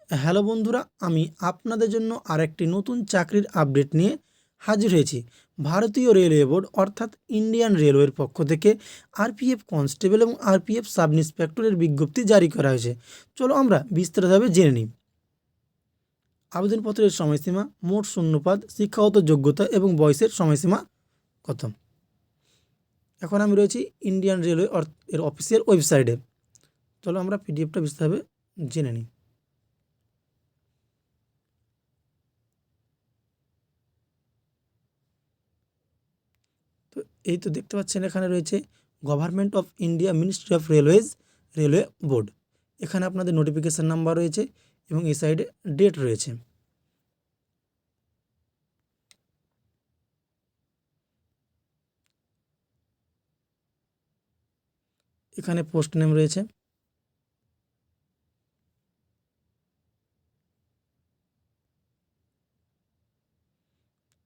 Hello বন্ধুরা, আমি আপনাদের জন্য আরেকটি নতুন চাকরির আপডেট নিয়ে হাজির হয়েছি। ভারতীয় রেলওয়ে বোর্ড অর্থাৎ ইন্ডিয়ান রেলওয়ের পক্ষ থেকে আরপিএফ কনস্টেবল এবং আরপিএফ সাব ইন্সপেক্টরের বিজ্ঞপ্তি জারি করা হয়েছে। চলো আমরা বিস্তারিতভাবে জেনে নিই। আবেদনপত্রের সময়সীমা, মোট শূন্যপদ, শিক্ষাগত যোগ্যতা এবং বয়সের সময়সীমা কত। এখন আমি রয়েছি ইন্ডিয়ান রেলওয়ে এর অফিসিয়াল ওয়েবসাইটে। চলো আমরা পিডিএফটা বিস্তারিতভাবে জেনে নিই। তো এই তো দেখতে পাচ্ছেন, এখানে রয়েছে government of India, ministry of railways, railway board. এখানে আপনাদের নোটিফিকেশান নাম্বার রয়েছে এবং এই সাইডে ডেট রয়েছে। এখানে পোস্ট নেম রয়েছে।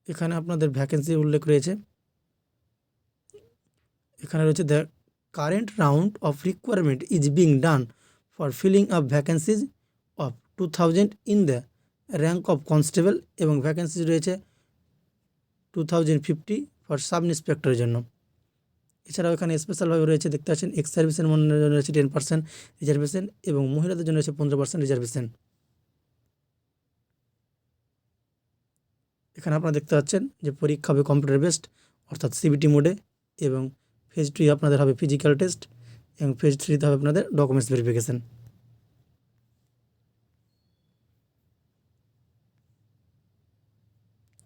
এখানে আপনাদের ভ্যাকেন্সি উল্লেখ রয়েছে। এখানে রয়েছে the current round of requirement is being done for filling up vacancies of 2000 in the rank of constable, এবং ভ্যাকেন্সি রয়েছে 2050 ফর সাব ইন্সপেক্টরের জন্য। এছাড়াও এখানে স্পেশালভাবে রয়েছে, দেখতে পাচ্ছেন, এক্স সার্ভিসের মনের জন্য রয়েছে 10% রিজার্ভেশন এবং মহিলাদের জন্য রয়েছে 15% রিজার্ভেশন। এখানে আপনারা দেখতে পাচ্ছেন যে পরীক্ষা হবে কম্পিউটার বেসড অর্থাৎ সিবিটি মোডে, এবং ফেজ 2 আপনাদের হবে ফিজিক্যাল টেস্ট, এবং ফেজ 3তে হবে আপনাদের ডকুমেন্টস ভেরিফিকেশান।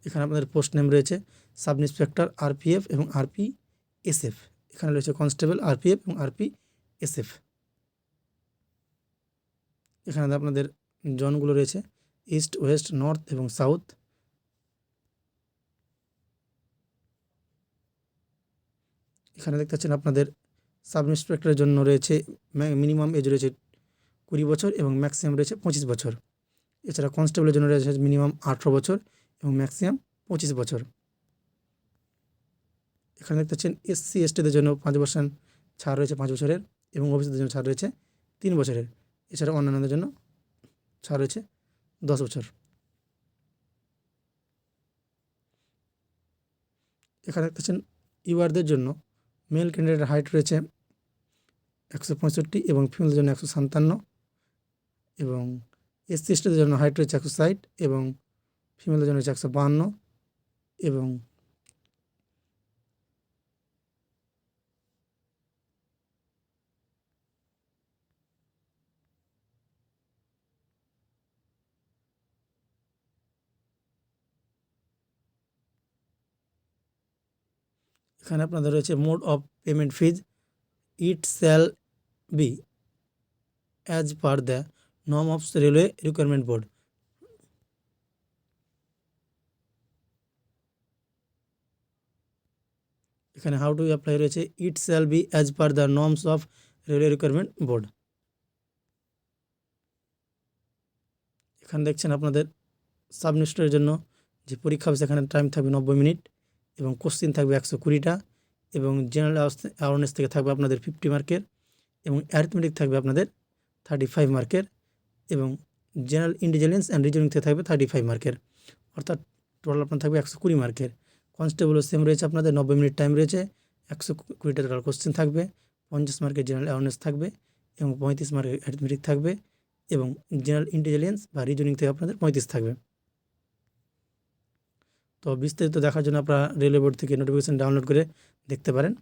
এখানে আপনাদের পোস্ট নেম রয়েছে সাব ইন্সপেক্টর আরপিএফ এবং আরপিএসএফ। এখানে রয়েছে কনস্টেবল আরপিএফ এবং আরপিএসএফ। এখানে আপনাদের জোনগুলো রয়েছে ইস্ট, ওয়েস্ট, নর্থ এবং সাউথ। এখানে দেখতে পাচ্ছেন আপনাদের সাব ইন্সপেক্টরের জন্য রয়েছে মিনিমাম এজ রয়েছে 20 বছর এবং ম্যাক্সিমাম রয়েছে 25 বছর। এছাড়া কনস্টেবলের জন্য রয়েছে মিনিমাম 18 বছর এবং ম্যাক্সিমাম 25 বছর। এখানে দেখতে পাচ্ছেন এসসি এসটিদের জন্য 5% ছাড় রয়েছে 5 বছরের, এবং ওবিসিদের জন্য ছাড় রয়েছে 3 বছরের। এছাড়া অন্যান্যদের জন্য ছাড় রয়েছে 10 বছর। এখানে দেখতে পাচ্ছেন ইউআরদের জন্য মেল ক্যান্ডিডেটের হাইট রয়েছে 165 এবং ফিমেলদের জন্য 157, এবং এসসি এসটিদের জন্য হাইট রয়েছে 160 এবং ফিমেলদের জন্য রয়েছে 152, এবং এখানে আপনাদের রয়েছে mode of payment fees, it shall be as per the norm of railway requirement board. এখানে হাউ টু অ্যাপ্লাই রয়েছে ইট shall be as per the norms of railway requirement board. এখানে দেখছেন আপনাদের সাব ইন্সপেক্টরের জন্য যে পরীক্ষা হবে সেখানে টাইম থাকবে 90 মিনিট এবং কোশ্চিন থাকবে 120টা, এবং জেনারেল অ্যাওয়ারনেস থেকে থাকবে আপনাদের 50 মার্কের, এবং অ্যারিথমেটিক থাকবে আপনাদের 35 মার্কের, এবং জেনারেল ইন্টেলিজেন্স অ্যান্ড রিজনিং থেকে থাকবে 35 মার্কের, অর্থাৎ টোটাল আপনার থাকবে 120 মার্কের। কনস্টেবলও সেম রয়েছে, আপনাদের 90 মিনিট টাইম রয়েছে, 120টা টোটাল কোশ্চেন থাকবে, 50 মার্কের জেনারেল অ্যাওয়ারনেস থাকবে এবং 35 মার্কের অ্যারিথমেটিক থাকবে, এবং জেনারেল ইন্টেলিজেন্স বা রিজনিং থেকে আপনাদের 35 থাকবে। তো বিস্তারিত দেখার জন্য আপনারা রেলওয়ে বোর্ড থেকে নোটিফিকেশান ডাউনলোড করে দেখতে পারেন।